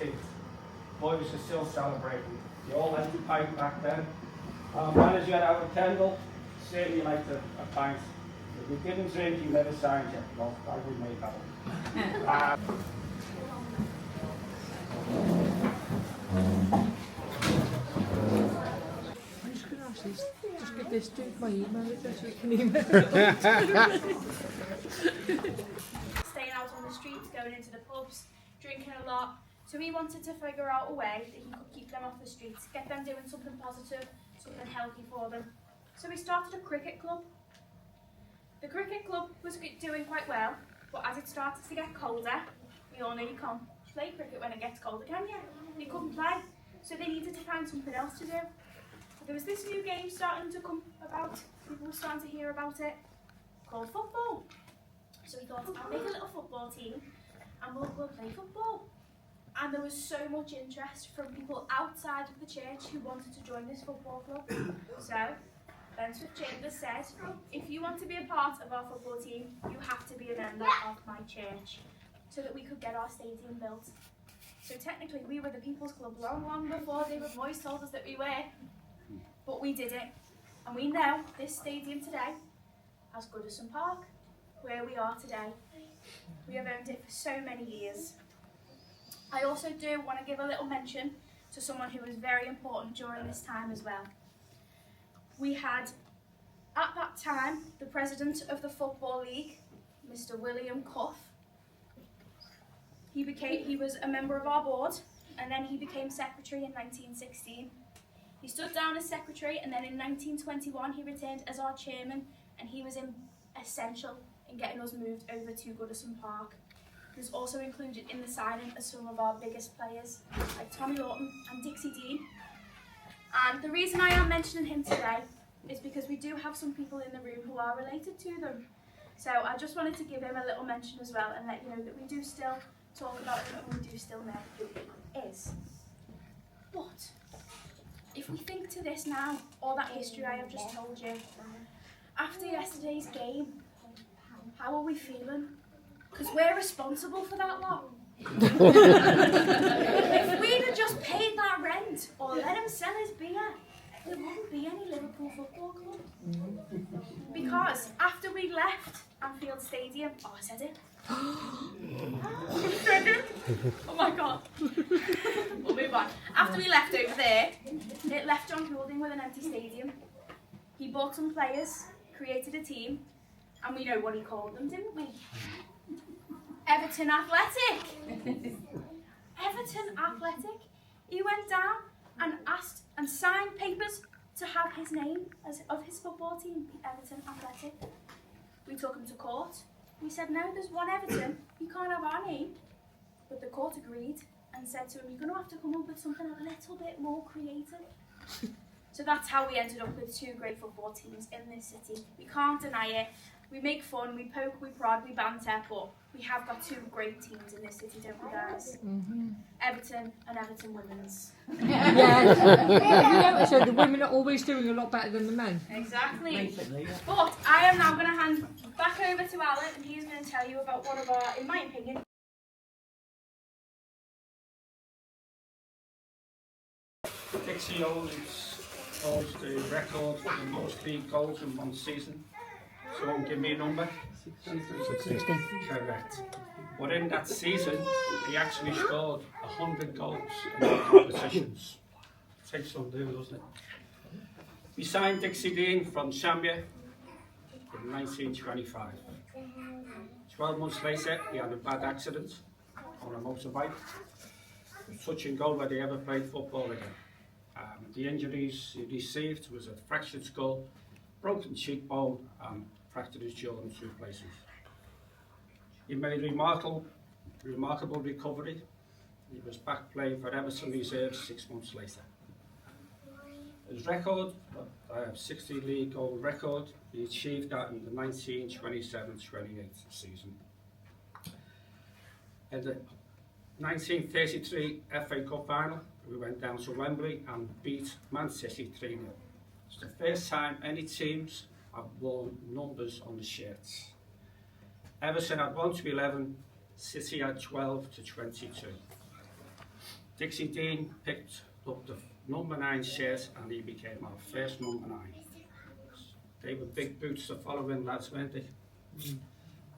team. Boys are still celebrating. They all had to pint back then. Manager out of Kendall, certainly liked a pint. If we didn't drink, he never signed it. Well, I would make that one. I'm just going to ask this, just give this to my email address so we can email. Staying out on the streets, going into the pubs, drinking a lot. So we wanted to figure out a way that he could keep them off the streets, get them doing something positive, something healthy for them. So we started a cricket club. The cricket club was doing quite well, but as it started to get colder, we all know you can't play cricket when it gets colder, can you? You couldn't play, so they needed to find something else to do. So there was this new game starting to come about, people were starting to hear about it, called football. So we thought, I'll make a little football team and we'll play football. And there was so much interest from people outside of the church who wanted to join this football club. So Ben's Chambers said, if you want to be a part of our football team, you have to be a member of my church, so that we could get our stadium built. So technically we were the People's Club long before David Moyes told us that we were, but we did it. And we know this stadium today as Goodison Park, where we are today. We have owned it for so many years. I also do want to give a little mention to someone who was very important during this time as well. We had, at that time, the president of the Football League, Mr. William Cuff. He was a member of our board, and then he became secretary in 1916. He stood down as secretary, and then in 1921 he returned as our chairman, and he was essential in getting us moved over to Goodison Park. He was also included in the signing of some of our biggest players, like Tommy Lawton and Dixie Dean. And the reason I am mentioning him today is because we do have some people in the room who are related to them. So I just wanted to give him a little mention as well and let you know that we do still talk about him and we do still know who he is. But if we think to this now, all that history I have just told you, after yesterday's game, how are we feeling? Because we're responsible for that lot. If we'd have just paid that rent or let him sell his beer, there wouldn't be any Liverpool Football Club. Because after we left Anfield Stadium, oh, I said it. Oh my God. We'll move on. After we left over there, it left John Goulding with an empty stadium. He bought some players, created a team, and we know what he called them, didn't we? Everton Athletic. Everton Athletic. He went down and asked and signed papers to have his name of his football team, the Everton Athletic. We took him to court. We said, no, there's one Everton. You can't have our name. But the court agreed and said to him, you're going to have to come up with something a little bit more creative. So that's how we ended up with two great football teams in this city. We can't deny it. We make fun, we poke, we prod, we banter, but we have got two great teams in this city, don't we, guys? Mm-hmm. Everton and Everton Women's. Yeah. So the women are always doing a lot better than the men. Exactly. But I am now going to hand back over to Alan, and he's going to tell you about one of our, in my opinion, Dixie holds the record for the most league goals in one season. Someone give me a number. 60. Correct. But in that season, he actually scored 100 goals in all competitions. Takes some do, doesn't it? We signed Dixie Dean from Zambia in 1925. 12 months later, he had a bad accident on a motorbike. Touch and go whether he ever played football again. The injuries he received was a fractured skull, broken cheekbone, and fractured his jaw in 2 places. He made a remarkable recovery. He was back playing for Everton reserves 6 months later. His record, 60 league goal record, he achieved that in the 1927-28 season. In the 1933 FA Cup final, we went down to Wembley and beat Man City 3-0. It's the first time any teams have worn numbers on the shirts. Everton had 1 to 11, City had 12 to 22. Dixie Dean picked up the number 9 shirt and he became our first number 9. They were big boots the following lads, weren't they?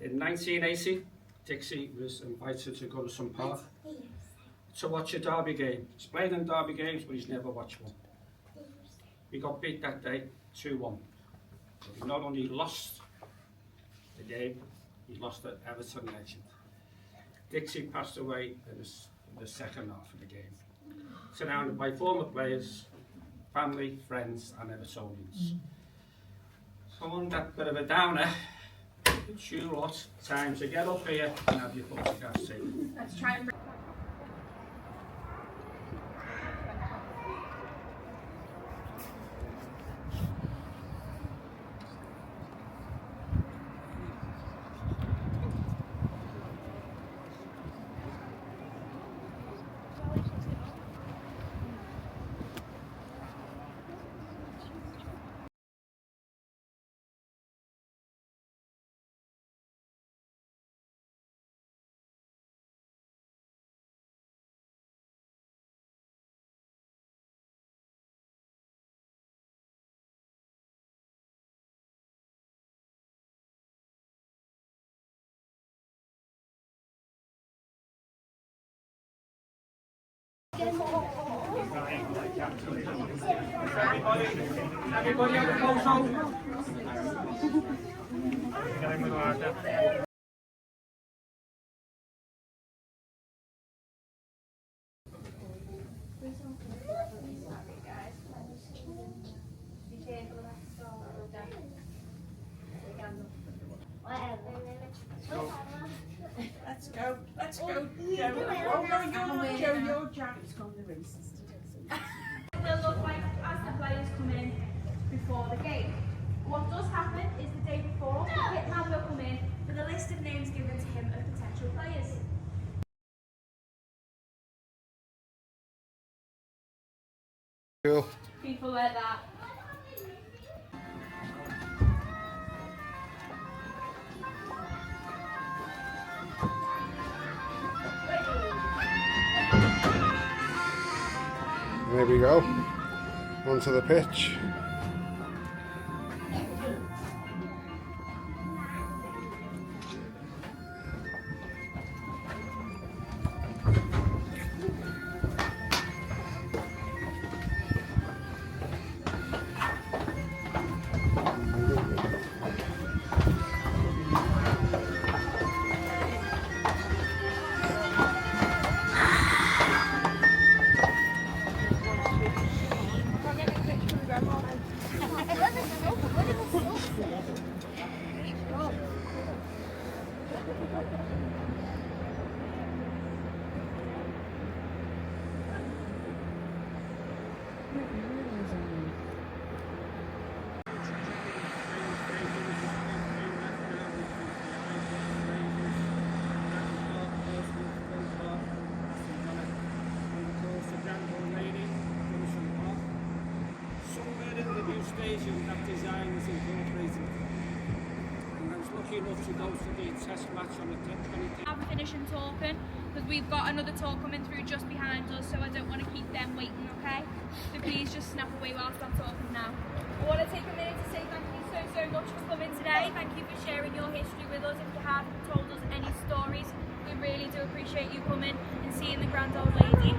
In 1980, Dixie was invited to Goodison Park to watch a derby game. He's played in derby games, but he's never watched one. We got beat that day 2-1. He not only lost the game, he lost the Everton legend. Dixie passed away in the second half of the game, surrounded by former players, family, friends and Evertonians. So on that bit of a downer, it's you lot time to get up here and have your photographs taken. Let's try and Everybody have a photo? Let's go. Let's go. Oh no, your jacket's gone the races today. It will look like as the players come in before the game. What does happen is the day before, the kit man will come in with a list of names given to him of potential players. Cool. People like that. There we go. Onto the pitch. Stadium, that design was incorporated. And I was lucky enough to go to the test match on the 20th. I'm finishing talking because we've got another talk coming through just behind us, so I don't want to keep them waiting, okay? So please just snap away whilst I'm talking now. I want to take a minute to say thank you so much for coming today. Thank you for sharing your history with us. If you have told us any stories, we really do appreciate you coming and seeing the grand old lady.